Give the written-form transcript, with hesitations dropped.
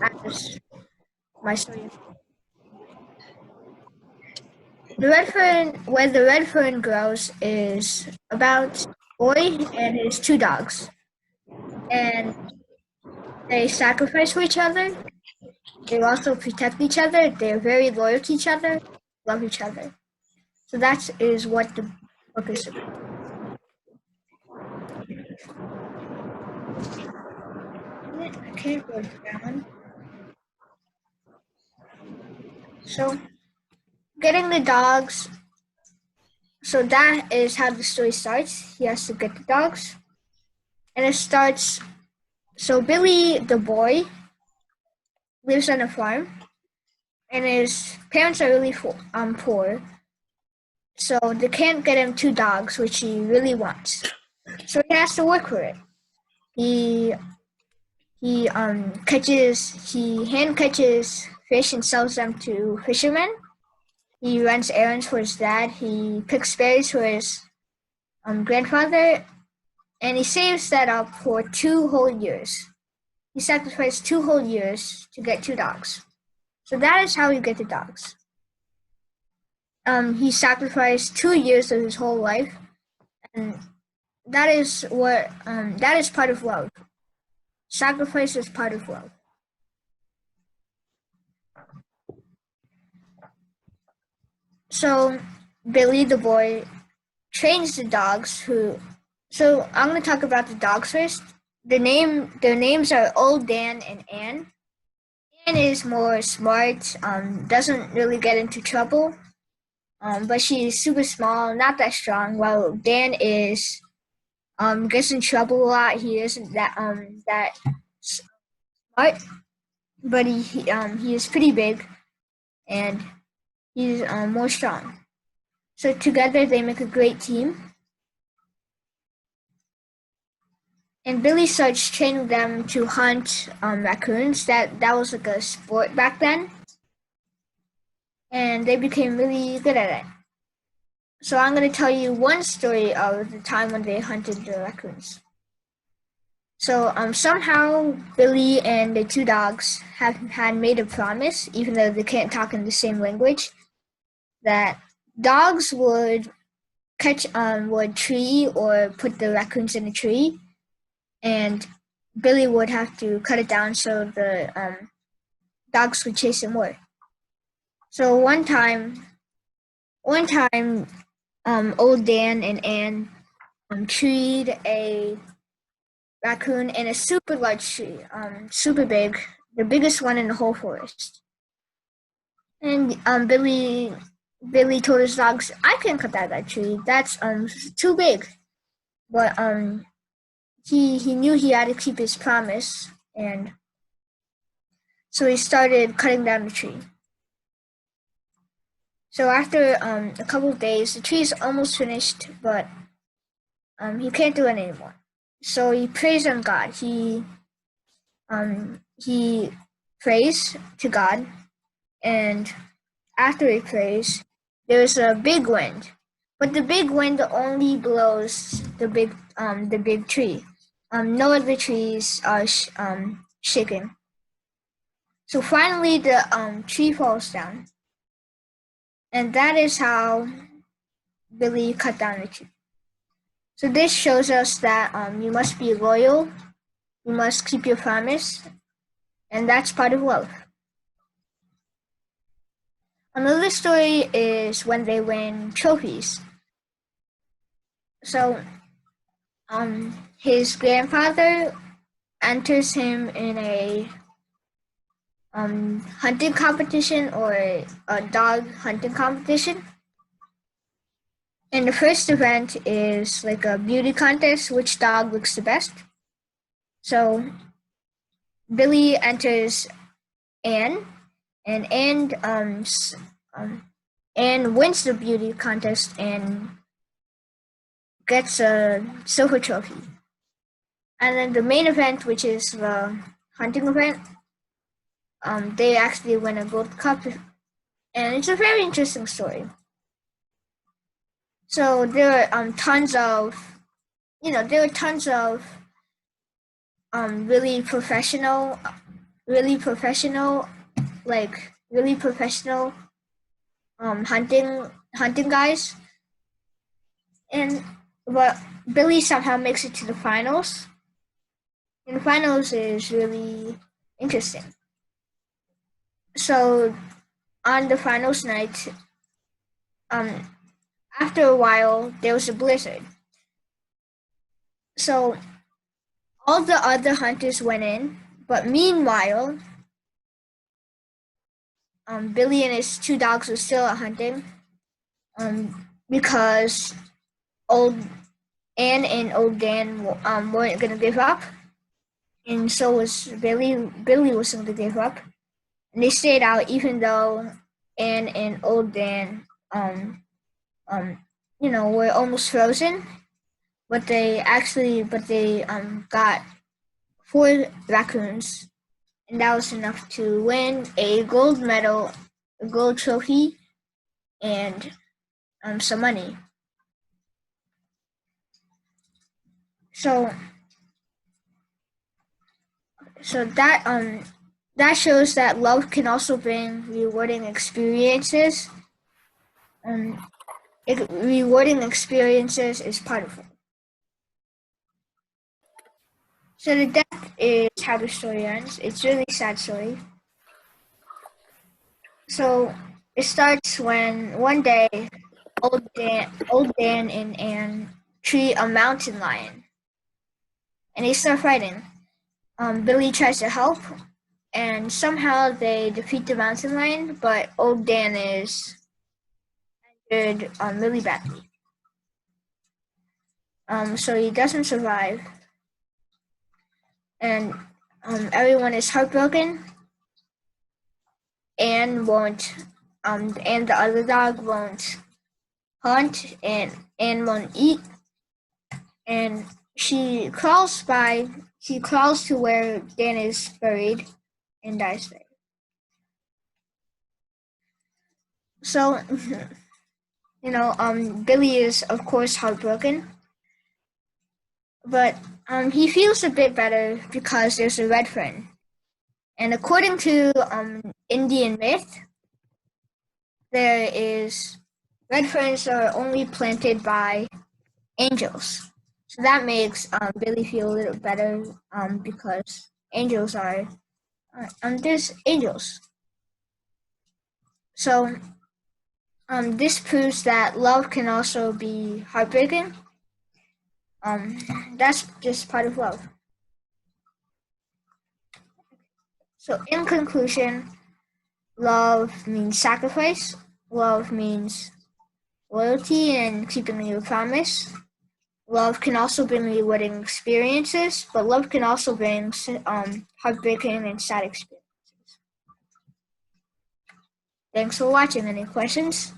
as my story. The red fern, where the red fern grows, is about a boy and his two dogs, and they sacrifice for each other. They also protect each other. They're very loyal to each other, love each other. So that is what the book is about. I can't go down. So getting the dogs. So that is how the story starts. He has to get the dogs, and it starts. So Billy, the boy, lives on a farm, and his parents are really poor. So they can't get him two dogs, which he really wants. So he has to work for it. He he hand catches fish and sells them to fishermen. He runs errands for his dad. He picks berries for his grandfather, and he saves that up for 2 whole years. He sacrificed 2 whole years to get 2 dogs. So that is how you get the dogs. He sacrificed 2 years of his whole life, and that is part of love. Sacrifice is part of love. So Billy the boy trains the dogs so I'm going to talk about the dogs first. Their names are Old Dan and Ann. Ann is more smart, doesn't really get into trouble, but she's super small, not that strong. While Dan is gets in trouble a lot. He isn't that smart, but he is pretty big, and he's more strong. So together they make a great team. And Billy starts training them to hunt raccoons. That was like a sport back then, and they became really good at it. So I'm going to tell you one story of the time when they hunted the raccoons. So somehow Billy and the two dogs had made a promise, even though they can't talk in the same language, that dogs would catch would tree or put the raccoons in a tree, and Billy would have to cut it down so the dogs would chase it more. So one time, Old Dan and Ann treed a raccoon in a super large tree, super big, the biggest one in the whole forest. And Billy told his dogs, "I can't cut that tree. That's too big." But he knew he had to keep his promise, and so he started cutting down the tree. So after a couple of days, the tree is almost finished, but he can't do it anymore. So he prays on God. He prays to God, and after he prays, there's a big wind, but the big wind only blows the big tree. No other trees are shaking. So finally, the tree falls down, and that is how Billy cut down the tree. So this shows us that you must be loyal, you must keep your promise, and that's part of love. Another story is when they win trophies. So his grandfather enters him in a hunting competition or a dog hunting competition. And the first event is like a beauty contest, which dog looks the best. So Billy enters Ann, and Ann wins the beauty contest and gets a silver trophy. And then the main event, which is the hunting event, they actually win a gold cup, and it's a very interesting story. So there are tons of really professional really professional, like really professional hunting guys, and but Billy somehow makes it to the finals. And the finals is really interesting. So on the finals night, um, after a while, there was a blizzard. So all the other hunters went in, but meanwhile, Billy and his two dogs were still out hunting, because old Anne and old Dan weren't gonna give up, and so was Billy. Billy wasn't gonna give up, and they stayed out even though Anne and old Dan, were almost frozen. But they got 4 raccoons, and that was enough to win a gold medal, a gold trophy, and some money. So that shows that love can also bring rewarding experiences. Rewarding experiences is part of it. So the death is how the story ends. It's a really sad story. So it starts when one day old Dan and Anne treat a mountain lion, and they start fighting. Billy tries to help, and somehow they defeat the mountain lion, but old Dan is injured really badly. So he doesn't survive, and everyone is heartbroken. Anne won't, and the other dog won't hunt, and Anne won't eat, and she crawls to where Dan is buried and dies there. So, Billy is of course heartbroken, but he feels a bit better because there's a red fern. And according to Indian myth, red ferns are only planted by angels. So that makes Billy feel a little better because angels are there's angels. So this proves that love can also be heartbreaking. That's just part of love. So in conclusion, love means sacrifice. Love means loyalty and keeping your promise. Love can also bring rewarding experiences, but love can also bring heartbreaking and sad experiences. Thanks for watching. Any questions?